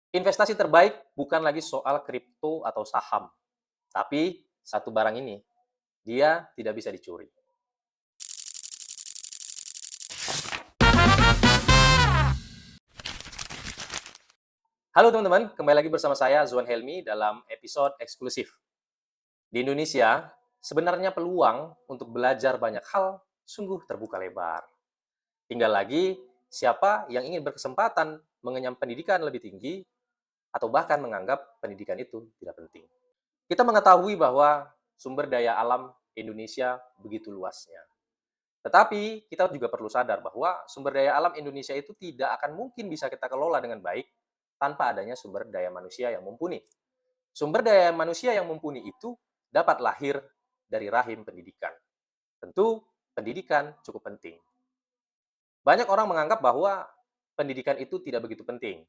Investasi terbaik bukan lagi soal kripto atau saham, tapi satu barang ini, dia tidak bisa dicuri. Halo teman-teman, kembali lagi bersama saya Zuan Helmi dalam episode eksklusif. Di Indonesia, sebenarnya peluang untuk belajar banyak hal sungguh terbuka lebar. Tinggal lagi siapa yang ingin berkesempatan mengenyam pendidikan lebih tinggi atau bahkan menganggap pendidikan itu tidak penting. Kita mengetahui bahwa sumber daya alam Indonesia begitu luasnya. Tetapi kita juga perlu sadar bahwa sumber daya alam Indonesia itu tidak akan mungkin bisa kita kelola dengan baik tanpa adanya sumber daya manusia yang mumpuni. Sumber daya manusia yang mumpuni itu dapat lahir dari rahim pendidikan. Tentu pendidikan cukup penting. Banyak orang menganggap bahwa pendidikan itu tidak begitu penting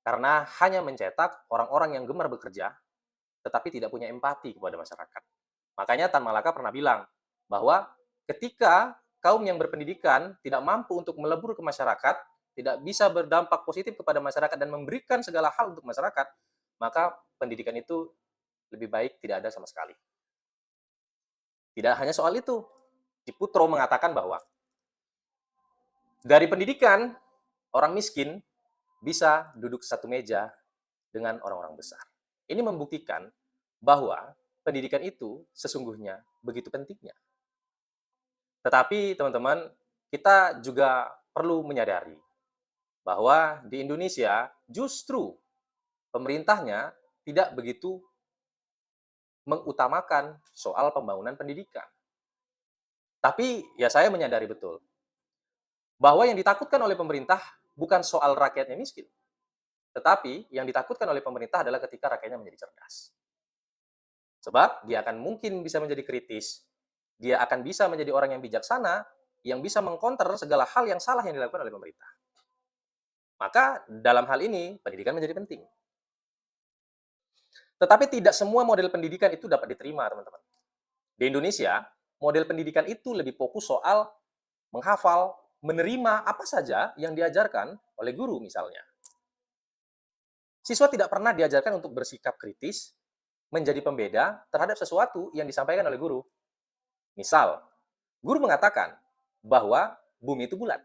karena hanya mencetak orang-orang yang gemar bekerja tetapi tidak punya empati kepada masyarakat. Makanya Tan Malaka pernah bilang bahwa ketika kaum yang berpendidikan tidak mampu untuk melebur ke masyarakat, tidak bisa berdampak positif kepada masyarakat dan memberikan segala hal untuk masyarakat, maka pendidikan itu lebih baik tidak ada sama sekali. Tidak hanya soal itu, Ciputro mengatakan bahwa dari pendidikan, orang miskin bisa duduk satu meja dengan orang-orang besar. Ini membuktikan bahwa pendidikan itu sesungguhnya begitu pentingnya. Tetapi teman-teman, kita juga perlu menyadari bahwa di Indonesia justru pemerintahnya tidak begitu mengutamakan soal pembangunan pendidikan. Tapi ya saya menyadari betul bahwa yang ditakutkan oleh pemerintah bukan soal rakyatnya miskin, tetapi yang ditakutkan oleh pemerintah adalah ketika rakyatnya menjadi cerdas. Sebab dia akan mungkin bisa menjadi kritis, dia akan bisa menjadi orang yang bijaksana, yang bisa mengkonter segala hal yang salah yang dilakukan oleh pemerintah. Maka dalam hal ini pendidikan menjadi penting. Tetapi tidak semua model pendidikan itu dapat diterima, teman-teman. Di Indonesia, model pendidikan itu lebih fokus soal menghafal, menerima apa saja yang diajarkan oleh guru misalnya. Siswa tidak pernah diajarkan untuk bersikap kritis, menjadi pembeda terhadap sesuatu yang disampaikan oleh guru. Misal, guru mengatakan bahwa bumi itu bulat.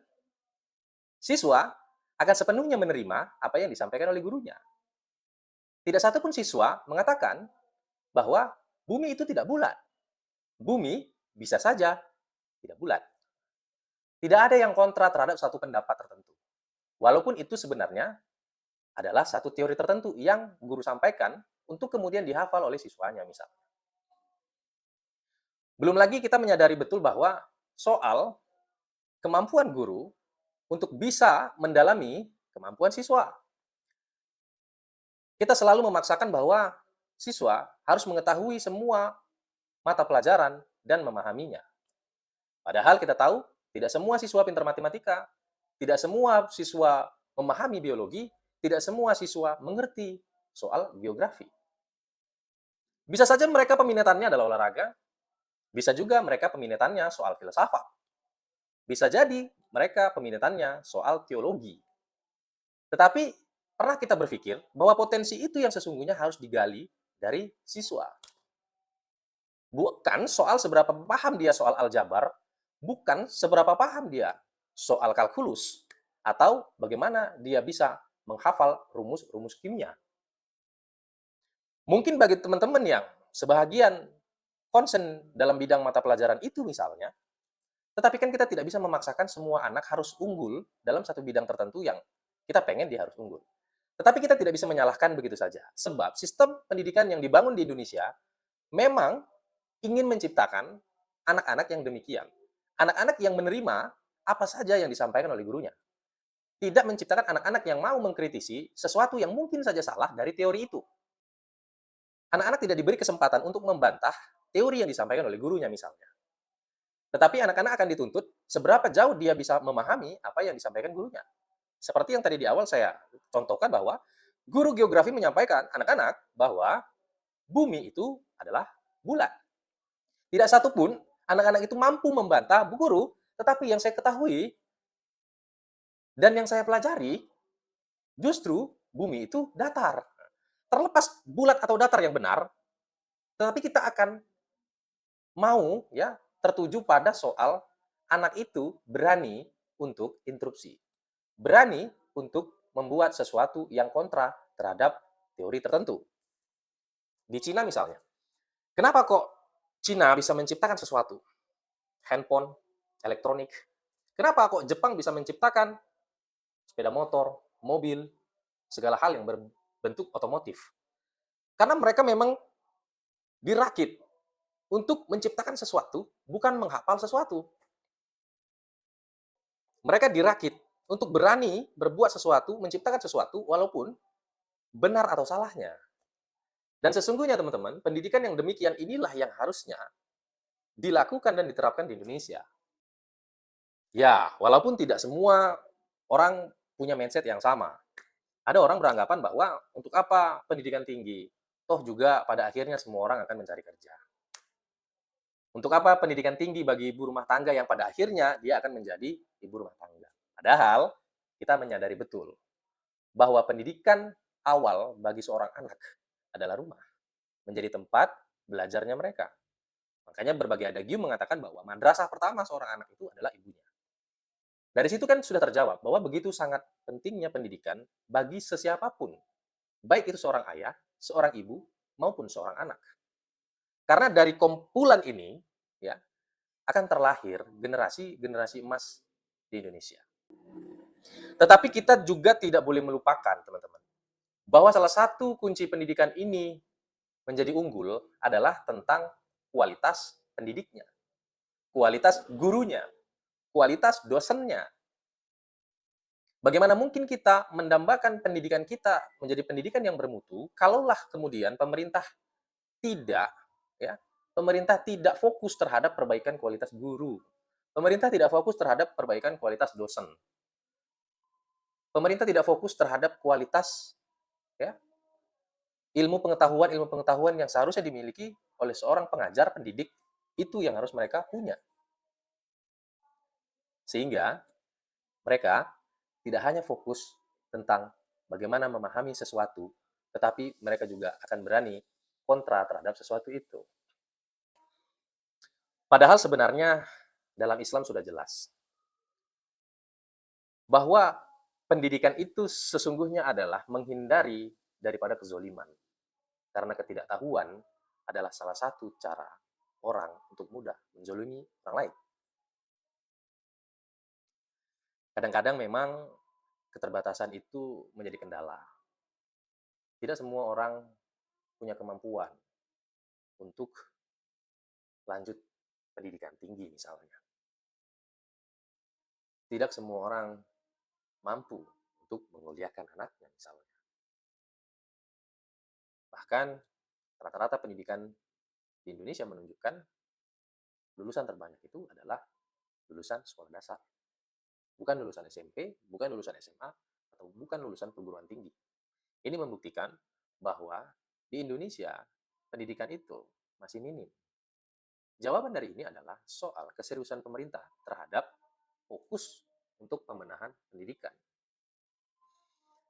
Siswa akan sepenuhnya menerima apa yang disampaikan oleh gurunya. Tidak satu pun siswa mengatakan bahwa bumi itu tidak bulat. Bumi bisa saja tidak bulat. Tidak ada yang kontra terhadap satu pendapat tertentu. Walaupun itu sebenarnya adalah satu teori tertentu yang guru sampaikan untuk kemudian dihafal oleh siswanya misalnya. Belum lagi kita menyadari betul bahwa soal kemampuan guru untuk bisa mendalami kemampuan siswa. Kita selalu memaksakan bahwa siswa harus mengetahui semua mata pelajaran dan memahaminya. Padahal kita tahu tidak semua siswa pintar matematika, tidak semua siswa memahami biologi, tidak semua siswa mengerti soal geografi. Bisa saja mereka peminatannya adalah olahraga, bisa juga mereka peminatannya soal filsafat. Bisa jadi mereka peminatannya soal teologi. Tetapi pernah kita berpikir bahwa potensi itu yang sesungguhnya harus digali dari siswa. Bukan soal seberapa paham dia soal aljabar, bukan seberapa paham dia soal kalkulus, atau bagaimana dia bisa menghafal rumus-rumus kimia. Mungkin bagi teman-teman yang sebahagian konsen dalam bidang mata pelajaran itu misalnya, tetapi kan kita tidak bisa memaksakan semua anak harus unggul dalam satu bidang tertentu yang kita pengen dia harus unggul. Tetapi kita tidak bisa menyalahkan begitu saja. Sebab sistem pendidikan yang dibangun di Indonesia memang ingin menciptakan anak-anak yang demikian. Anak-anak yang menerima apa saja yang disampaikan oleh gurunya. Tidak menciptakan anak-anak yang mau mengkritisi sesuatu yang mungkin saja salah dari teori itu. Anak-anak tidak diberi kesempatan untuk membantah teori yang disampaikan oleh gurunya misalnya. Tetapi anak-anak akan dituntut seberapa jauh dia bisa memahami apa yang disampaikan gurunya. Seperti yang tadi di awal saya contohkan bahwa guru geografi menyampaikan anak-anak bahwa bumi itu adalah bulat. Tidak satu pun anak-anak itu mampu membantah bu guru, tetapi yang saya ketahui dan yang saya pelajari, justru bumi itu datar. Terlepas bulat atau datar yang benar, tetapi kita akan mau ya tertuju pada soal anak itu berani untuk interupsi. Berani untuk membuat sesuatu yang kontra terhadap teori tertentu. Di Cina misalnya, kenapa kok Cina bisa menciptakan sesuatu? Handphone, elektronik. Kenapa kok Jepang bisa menciptakan sepeda motor, mobil, segala hal yang berbentuk otomotif? Karena mereka memang dirakit untuk menciptakan sesuatu, bukan menghafal sesuatu. Mereka dirakit untuk berani berbuat sesuatu, menciptakan sesuatu, walaupun benar atau salahnya. Dan sesungguhnya teman-teman, pendidikan yang demikian inilah yang harusnya dilakukan dan diterapkan di Indonesia. Ya, walaupun tidak semua orang punya mindset yang sama. Ada orang beranggapan bahwa untuk apa pendidikan tinggi? Toh juga pada akhirnya semua orang akan mencari kerja. Untuk apa pendidikan tinggi bagi ibu rumah tangga yang pada akhirnya dia akan menjadi ibu rumah tangga? Padahal kita menyadari betul bahwa pendidikan awal bagi seorang anak adalah rumah, menjadi tempat belajarnya mereka. Makanya berbagai adagium mengatakan bahwa madrasah pertama seorang anak itu adalah ibunya. Dari situ kan sudah terjawab bahwa begitu sangat pentingnya pendidikan bagi sesiapapun, baik itu seorang ayah, seorang ibu, maupun seorang anak. Karena dari kumpulan ini, ya, akan terlahir generasi-generasi emas di Indonesia. Tetapi kita juga tidak boleh melupakan, teman-teman, bahwa salah satu kunci pendidikan ini menjadi unggul adalah tentang kualitas pendidiknya, kualitas gurunya, kualitas dosennya. Bagaimana mungkin kita mendambakan pendidikan kita menjadi pendidikan yang bermutu, kalaulah kemudian tidak, ya, pemerintah tidak fokus terhadap perbaikan kualitas guru, pemerintah tidak fokus terhadap perbaikan kualitas dosen, pemerintah tidak fokus terhadap kualitas, ya, ilmu pengetahuan yang seharusnya dimiliki oleh seorang pengajar pendidik, itu yang harus mereka punya. Sehingga mereka tidak hanya fokus tentang bagaimana memahami sesuatu, tetapi mereka juga akan berani kontra terhadap sesuatu itu. Padahal sebenarnya dalam Islam sudah jelas bahwa pendidikan itu sesungguhnya adalah menghindari daripada kezoliman. Karena ketidaktahuan adalah salah satu cara orang untuk mudah menzolimi orang lain. Kadang-kadang memang keterbatasan itu menjadi kendala. Tidak semua orang punya kemampuan untuk lanjut pendidikan tinggi misalnya. Tidak semua orang mampu untuk menguliakan anaknya misalnya. Bahkan rata-rata pendidikan di Indonesia menunjukkan lulusan terbanyak itu adalah lulusan sekolah dasar. Bukan lulusan SMP, bukan lulusan SMA, atau bukan lulusan perguruan tinggi. Ini membuktikan bahwa di Indonesia pendidikan itu masih minim. Jawaban dari ini adalah soal keseriusan pemerintah terhadap fokus untuk pembenahan pendidikan.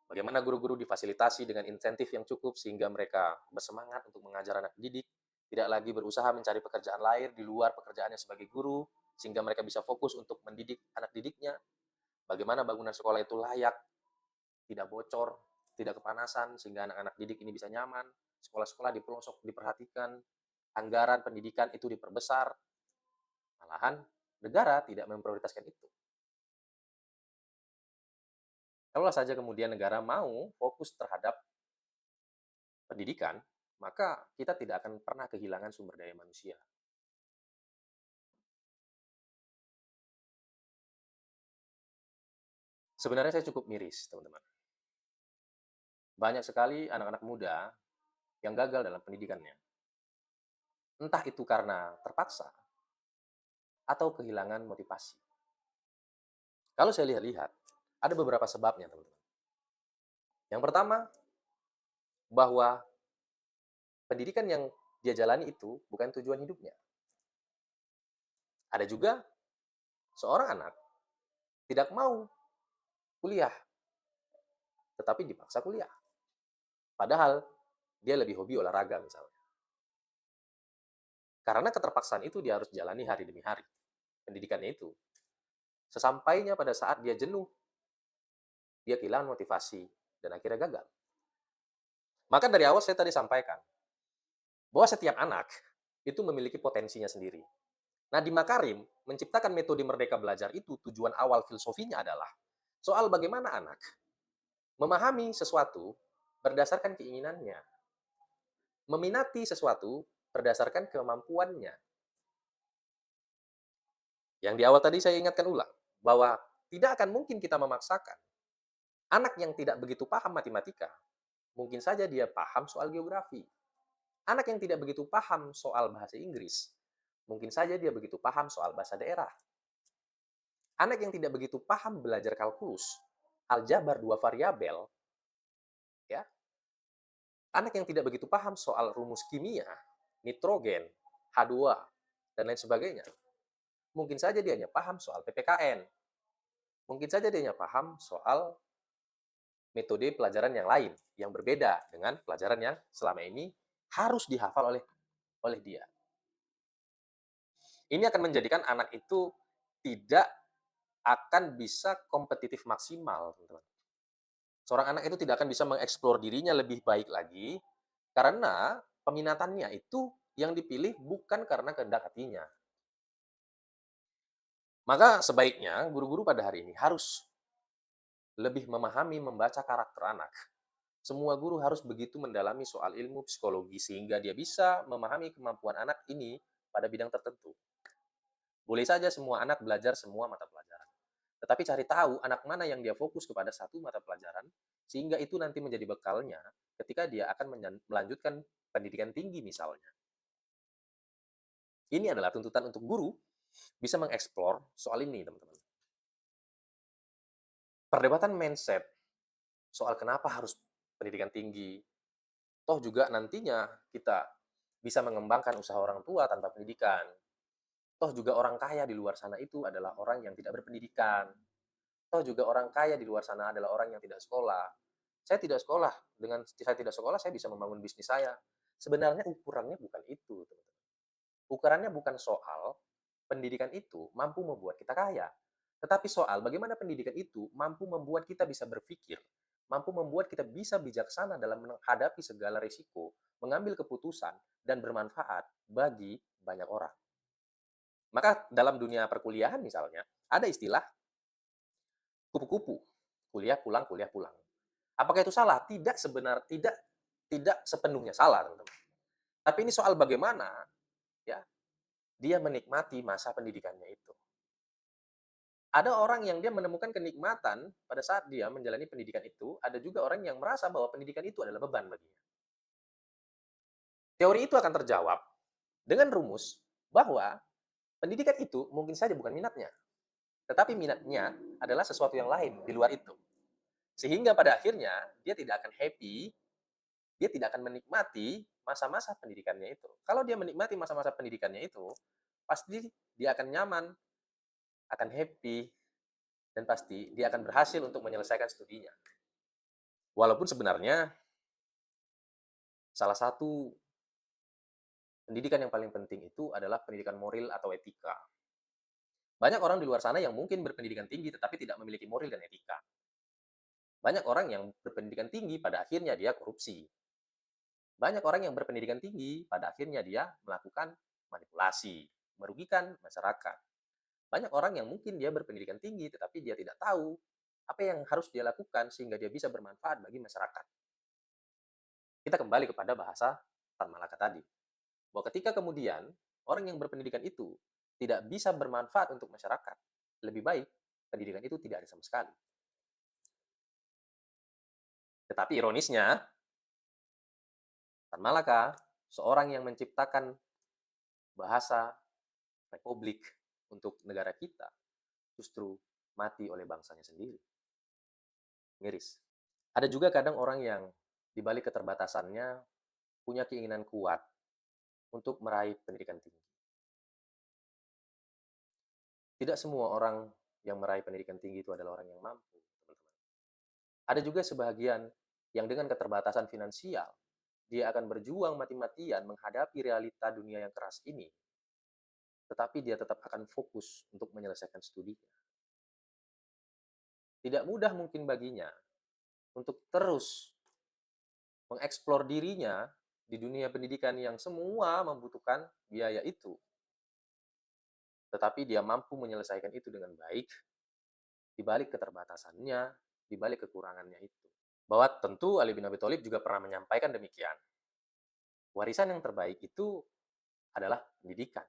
Bagaimana guru-guru difasilitasi dengan insentif yang cukup sehingga mereka bersemangat untuk mengajar anak didik, tidak lagi berusaha mencari pekerjaan lain di luar pekerjaannya sebagai guru, sehingga mereka bisa fokus untuk mendidik anak didiknya. Bagaimana bangunan sekolah itu layak, tidak bocor, tidak kepanasan, sehingga anak-anak didik ini bisa nyaman. Sekolah-sekolah di pelosok diperhatikan, anggaran pendidikan itu diperbesar. Malahan negara tidak memprioritaskan itu. Kalau saja kemudian negara mau fokus terhadap pendidikan, maka kita tidak akan pernah kehilangan sumber daya manusia. Sebenarnya saya cukup miris, teman-teman. Banyak sekali anak-anak muda yang gagal dalam pendidikannya. Entah itu karena terpaksa atau kehilangan motivasi. Kalau saya lihat-lihat, ada beberapa sebabnya, teman-teman. Yang pertama, bahwa pendidikan yang dia jalani itu bukan tujuan hidupnya. Ada juga seorang anak tidak mau kuliah, tetapi dipaksa kuliah. Padahal dia lebih hobi olahraga misalnya. Karena keterpaksaan itu dia harus jalani hari demi hari, pendidikannya itu. Sesampainya pada saat dia jenuh, dia kehilangan motivasi, dan akhirnya gagal. Maka dari awal saya tadi sampaikan, bahwa setiap anak itu memiliki potensinya sendiri. Nah, di Makarim, menciptakan metode Merdeka Belajar itu tujuan awal filosofinya adalah soal bagaimana anak memahami sesuatu berdasarkan keinginannya, meminati sesuatu berdasarkan kemampuannya. Yang di awal tadi saya ingatkan ulang, bahwa tidak akan mungkin kita memaksakan anak yang tidak begitu paham matematika, mungkin saja dia paham soal geografi. Anak yang tidak begitu paham soal bahasa Inggris, mungkin saja dia begitu paham soal bahasa daerah. Anak yang tidak begitu paham belajar kalkulus, aljabar dua variabel, ya, anak yang tidak begitu paham soal rumus kimia, nitrogen, H2, dan lain sebagainya, mungkin saja dia hanya paham soal PPKN, mungkin saja dia hanya paham soal metode pelajaran yang lain, yang berbeda dengan pelajaran yang selama ini harus dihafal oleh dia. Ini akan menjadikan anak itu tidak akan bisa kompetitif maksimal, teman-teman. Seorang anak itu tidak akan bisa mengeksplor dirinya lebih baik lagi karena peminatannya itu yang dipilih bukan karena kehendak hatinya. Maka sebaiknya guru-guru pada hari ini harus lebih memahami membaca karakter anak. Semua guru harus begitu mendalami soal ilmu psikologi sehingga dia bisa memahami kemampuan anak ini pada bidang tertentu. Boleh saja semua anak belajar semua mata pelajaran. Tetapi cari tahu anak mana yang dia fokus kepada satu mata pelajaran, sehingga itu nanti menjadi bekalnya ketika dia akan melanjutkan pendidikan tinggi misalnya. Ini adalah tuntutan untuk guru bisa mengeksplor soal ini, teman-teman. Perdebatan mindset soal kenapa harus pendidikan tinggi, toh juga nantinya kita bisa mengembangkan usaha orang tua tanpa pendidikan. Toh juga orang kaya di luar sana itu adalah orang yang tidak berpendidikan. Toh juga orang kaya di luar sana adalah orang yang tidak sekolah. Saya tidak sekolah, dengan saya tidak sekolah saya bisa membangun bisnis saya. Sebenarnya ukurannya bukan itu, teman-teman. Ukurannya bukan soal pendidikan itu mampu membuat kita kaya, tetapi soal bagaimana pendidikan itu mampu membuat kita bisa berpikir, mampu membuat kita bisa bijaksana dalam menghadapi segala risiko, mengambil keputusan, dan bermanfaat bagi banyak orang. Maka dalam dunia perkuliahan misalnya, ada istilah kupu-kupu, kuliah pulang. Apakah itu salah? Tidak sepenuhnya salah, teman-teman. Tapi ini soal bagaimana ya dia menikmati masa pendidikannya itu. Ada orang yang dia menemukan kenikmatan pada saat dia menjalani pendidikan itu, ada juga orang yang merasa bahwa pendidikan itu adalah beban baginya. Teori itu akan terjawab dengan rumus bahwa pendidikan itu mungkin saja bukan minatnya, tetapi minatnya adalah sesuatu yang lain di luar itu. Sehingga pada akhirnya dia tidak akan happy, dia tidak akan menikmati masa-masa pendidikannya itu. Kalau dia menikmati masa-masa pendidikannya itu, pasti dia akan nyaman, akan happy, dan pasti dia akan berhasil untuk menyelesaikan studinya. Walaupun sebenarnya salah satu pendidikan yang paling penting itu adalah pendidikan moral atau etika. Banyak orang di luar sana yang mungkin berpendidikan tinggi tetapi tidak memiliki moral dan etika. Banyak orang yang berpendidikan tinggi pada akhirnya dia korupsi. Banyak orang yang berpendidikan tinggi pada akhirnya dia melakukan manipulasi, merugikan masyarakat. Banyak orang yang mungkin dia berpendidikan tinggi tetapi dia tidak tahu apa yang harus dia lakukan sehingga dia bisa bermanfaat bagi masyarakat. Kita kembali kepada bahasa Tan Malaka tadi. Bahwa ketika kemudian orang yang berpendidikan itu tidak bisa bermanfaat untuk masyarakat, lebih baik pendidikan itu tidak ada sama sekali. Tetapi ironisnya, Tan Malaka, seorang yang menciptakan bahasa republik untuk negara kita, justru mati oleh bangsanya sendiri. Miris. Ada juga kadang orang yang di balik keterbatasannya punya keinginan kuat untuk meraih pendidikan tinggi. Tidak semua orang yang meraih pendidikan tinggi itu adalah orang yang mampu, teman-teman. Ada juga sebagian yang dengan keterbatasan finansial, dia akan berjuang mati-matian menghadapi realita dunia yang keras ini, tetapi dia tetap akan fokus untuk menyelesaikan studinya. Tidak mudah mungkin baginya untuk terus mengeksplor dirinya di dunia pendidikan yang semua membutuhkan biaya itu. Tetapi dia mampu menyelesaikan itu dengan baik, di balik keterbatasannya, di balik kekurangannya itu. Bahwa tentu Ali bin Abi Thalib juga pernah menyampaikan demikian. Warisan yang terbaik itu adalah pendidikan.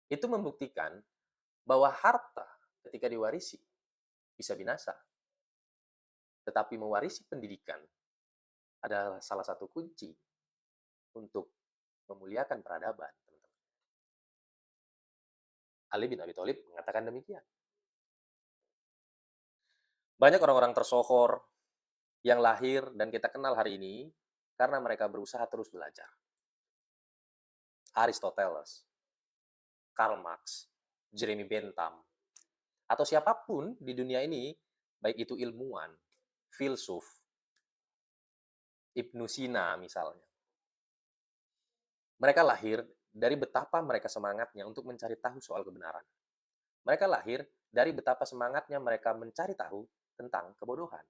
Itu membuktikan bahwa harta ketika diwarisi bisa binasa. Tetapi mewarisi pendidikan adalah salah satu kunci untuk memuliakan peradaban. Ali bin Abi Thalib mengatakan demikian. Banyak orang-orang tersohor yang lahir dan kita kenal hari ini karena mereka berusaha terus belajar. Aristoteles, Karl Marx, Jeremy Bentham, atau siapapun di dunia ini, baik itu ilmuwan, filsuf, Ibnu Sina misalnya. Mereka lahir dari betapa mereka semangatnya untuk mencari tahu soal kebenaran. Mereka lahir dari betapa semangatnya mereka mencari tahu tentang kebodohan.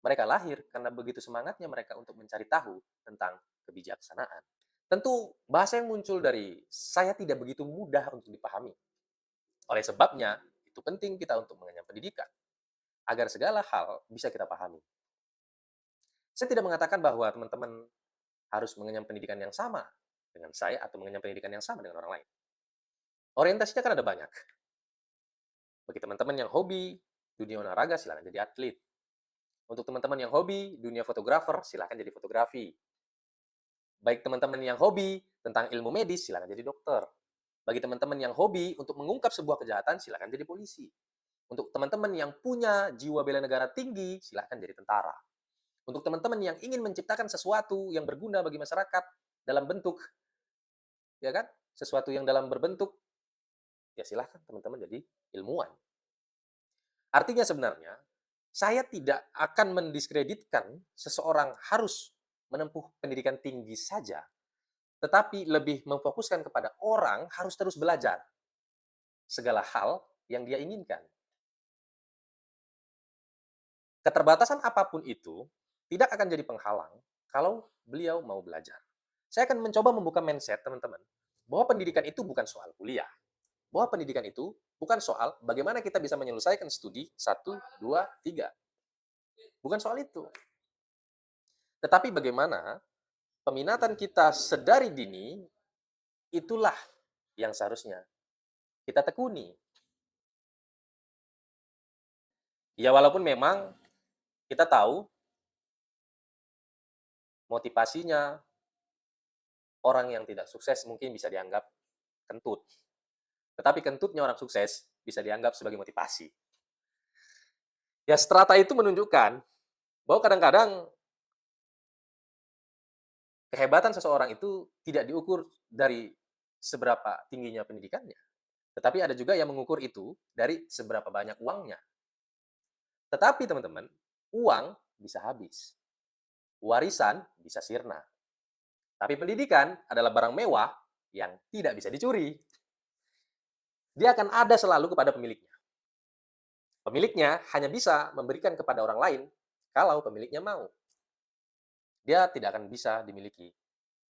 Mereka lahir karena begitu semangatnya mereka untuk mencari tahu tentang kebijaksanaan. Tentu bahasa yang muncul dari saya tidak begitu mudah untuk dipahami. Oleh sebabnya, itu penting kita untuk mengenyam pendidikan agar segala hal bisa kita pahami. Saya tidak mengatakan bahwa teman-teman harus mengenyam pendidikan yang sama dengan saya atau mengenyam pendidikan yang sama dengan orang lain. Orientasinya kan ada banyak. Bagi teman-teman yang hobi dunia olahraga, silakan jadi atlet. Untuk teman-teman yang hobi dunia fotografer, silakan jadi fotografi. Baik teman-teman yang hobi tentang ilmu medis, silakan jadi dokter. Bagi teman-teman yang hobi untuk mengungkap sebuah kejahatan, silakan jadi polisi. Untuk teman-teman yang punya jiwa bela negara tinggi, silakan jadi tentara. Untuk teman-teman yang ingin menciptakan sesuatu yang berguna bagi masyarakat dalam bentuk, ya kan, sesuatu yang dalam berbentuk, ya silahkan teman-teman jadi ilmuwan. Artinya sebenarnya, saya tidak akan mendiskreditkan seseorang harus menempuh pendidikan tinggi saja, tetapi lebih memfokuskan kepada orang harus terus belajar segala hal yang dia inginkan. Keterbatasan apapun itu tidak akan jadi penghalang kalau beliau mau belajar. Saya akan mencoba membuka mindset teman-teman bahwa pendidikan itu bukan soal kuliah. Bahwa pendidikan itu bukan soal bagaimana kita bisa menyelesaikan studi 1, 2, 3. Bukan soal itu. Tetapi bagaimana peminatan kita sedari dini, itulah yang seharusnya kita tekuni. Ya walaupun memang kita tahu motivasinya orang yang tidak sukses mungkin bisa dianggap kentut. Tetapi kentutnya orang sukses bisa dianggap sebagai motivasi. Ya strata itu menunjukkan bahwa kadang-kadang kehebatan seseorang itu tidak diukur dari seberapa tingginya pendidikannya. Tetapi ada juga yang mengukur itu dari seberapa banyak uangnya. Tetapi teman-teman, uang bisa habis. Warisan bisa sirna. Tapi pendidikan adalah barang mewah yang tidak bisa dicuri. Dia akan ada selalu kepada pemiliknya. Pemiliknya hanya bisa memberikan kepada orang lain kalau pemiliknya mau. Dia tidak akan bisa dimiliki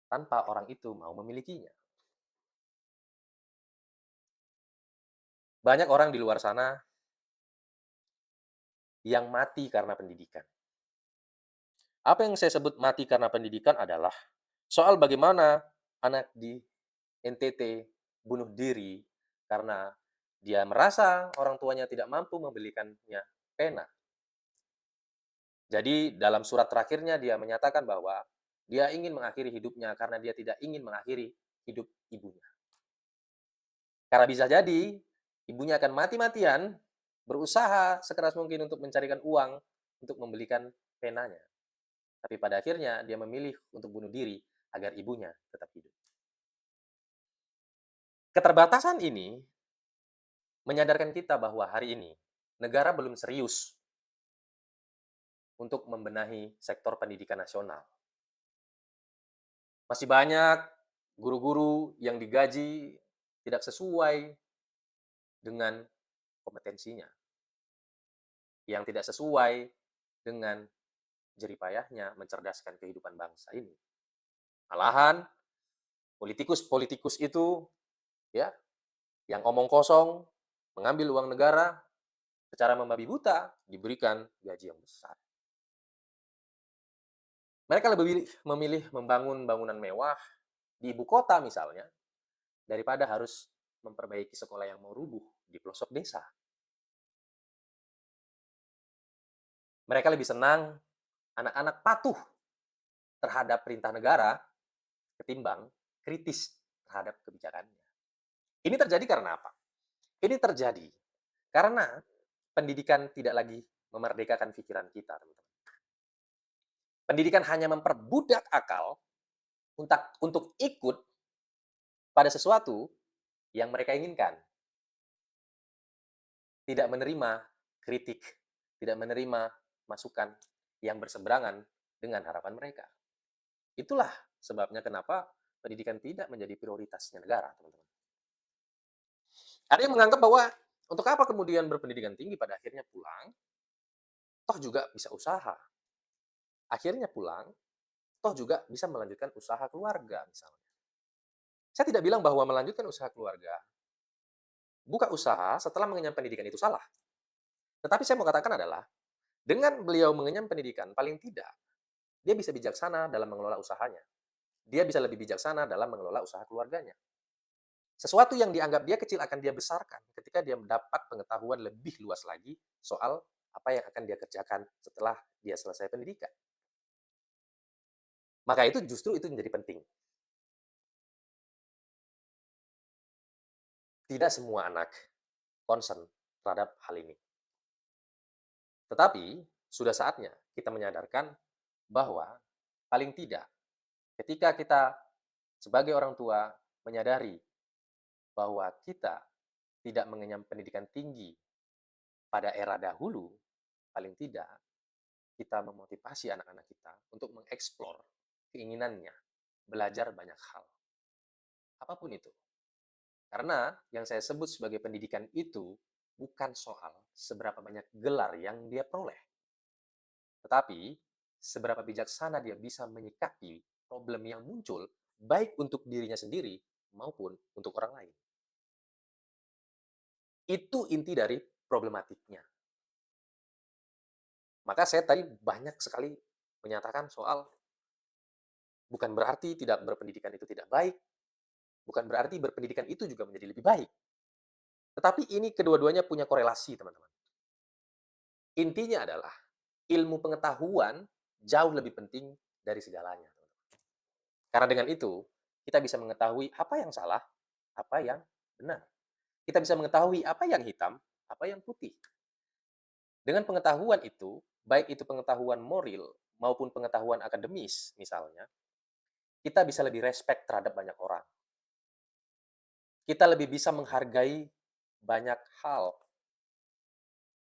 tanpa orang itu mau memilikinya. Banyak orang di luar sana yang mati karena pendidikan. Apa yang saya sebut mati karena pendidikan adalah soal bagaimana anak di NTT bunuh diri karena dia merasa orang tuanya tidak mampu membelikannya pena. Jadi dalam surat terakhirnya dia menyatakan bahwa dia ingin mengakhiri hidupnya karena dia tidak ingin mengakhiri hidup ibunya. Karena bisa jadi ibunya akan mati-matian berusaha sekeras mungkin untuk mencarikan uang untuk membelikan penanya. Tapi pada akhirnya dia memilih untuk bunuh diri agar ibunya tetap hidup. Keterbatasan ini menyadarkan kita bahwa hari ini negara belum serius untuk membenahi sektor pendidikan nasional. Masih banyak guru-guru yang digaji tidak sesuai dengan kompetensinya, yang tidak sesuai dengan jeripayahnya mencerdaskan kehidupan bangsa ini. Malahan politikus-politikus itu ya yang omong kosong, mengambil uang negara secara membabi buta, diberikan gaji yang besar. Mereka lebih memilih membangun bangunan mewah di ibu kota misalnya, daripada harus memperbaiki sekolah yang mau rubuh di pelosok desa. Mereka lebih senang anak-anak patuh terhadap perintah negara ketimbang kritis terhadap kebijakannya. Ini terjadi karena apa? Ini terjadi karena pendidikan tidak lagi memerdekakan pikiran kita, teman-teman. Pendidikan hanya memperbudak akal untuk ikut pada sesuatu yang mereka inginkan. Tidak menerima kritik, tidak menerima masukan yang berseberangan dengan harapan mereka. Itulah sebabnya kenapa pendidikan tidak menjadi prioritasnya negara, teman-teman. Ada yang menganggap bahwa untuk apa kemudian berpendidikan tinggi pada akhirnya pulang, toh juga bisa usaha. Akhirnya pulang, toh juga bisa melanjutkan usaha keluarga misalnya. Saya tidak bilang bahwa melanjutkan usaha keluarga, buka usaha setelah mengenyam pendidikan itu salah. Tetapi saya mau katakan adalah, dengan beliau mengenyam pendidikan, paling tidak, dia bisa bijaksana dalam mengelola usahanya. Dia bisa lebih bijaksana dalam mengelola usaha keluarganya. Sesuatu yang dianggap dia kecil akan dia besarkan ketika dia mendapat pengetahuan lebih luas lagi soal apa yang akan dia kerjakan setelah dia selesai pendidikan. Maka itu justru itu menjadi penting. Tidak semua anak concern terhadap hal ini. Tetapi sudah saatnya kita menyadarkan bahwa paling tidak ketika kita sebagai orang tua menyadari bahwa kita tidak mengenyam pendidikan tinggi pada era dahulu, paling tidak kita memotivasi anak-anak kita untuk mengeksplor keinginannya belajar banyak hal. Apapun itu. Karena yang saya sebut sebagai pendidikan itu bukan soal seberapa banyak gelar yang dia peroleh. Tetapi seberapa bijaksana dia bisa menyikapi problem yang muncul baik untuk dirinya sendiri maupun untuk orang lain. Itu inti dari problematiknya. Maka saya tadi banyak sekali menyatakan soal bukan berarti tidak berpendidikan itu tidak baik, bukan berarti berpendidikan itu juga menjadi lebih baik. Tetapi ini kedua-duanya punya korelasi, teman-teman. Intinya adalah ilmu pengetahuan jauh lebih penting dari segalanya. Karena dengan itu, kita bisa mengetahui apa yang salah, apa yang benar. Kita bisa mengetahui apa yang hitam, apa yang putih. Dengan pengetahuan itu, baik itu pengetahuan moral maupun pengetahuan akademis misalnya, kita bisa lebih respect terhadap banyak orang. Kita lebih bisa menghargai banyak hal.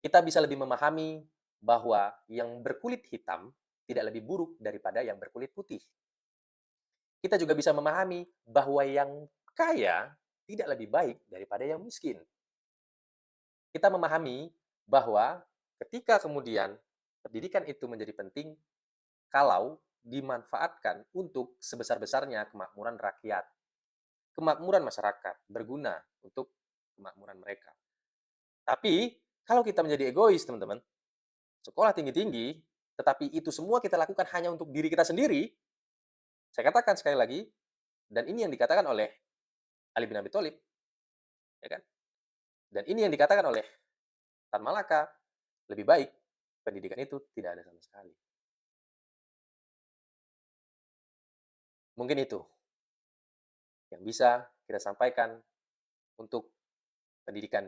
Kita bisa lebih memahami bahwa yang berkulit hitam tidak lebih buruk daripada yang berkulit putih. Kita juga bisa memahami bahwa yang kaya tidak lebih baik daripada yang miskin. Kita memahami bahwa ketika kemudian pendidikan itu menjadi penting kalau dimanfaatkan untuk sebesar-besarnya kemakmuran rakyat, kemakmuran masyarakat, berguna untuk kemakmuran mereka. Tapi kalau kita menjadi egois, teman-teman, sekolah tinggi-tinggi, tetapi itu semua kita lakukan hanya untuk diri kita sendiri, saya katakan sekali lagi, dan ini yang dikatakan oleh Ali bin Abi Thalib, ya kan? Dan ini yang dikatakan oleh Tan Malaka, lebih baik pendidikan itu tidak ada sama sekali. Mungkin itu yang bisa kita sampaikan untuk pendidikan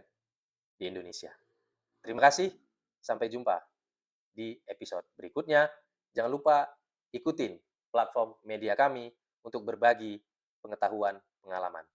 di Indonesia. Terima kasih, sampai jumpa di episode berikutnya. Jangan lupa ikutin platform media kami untuk berbagi pengetahuan, pengalaman.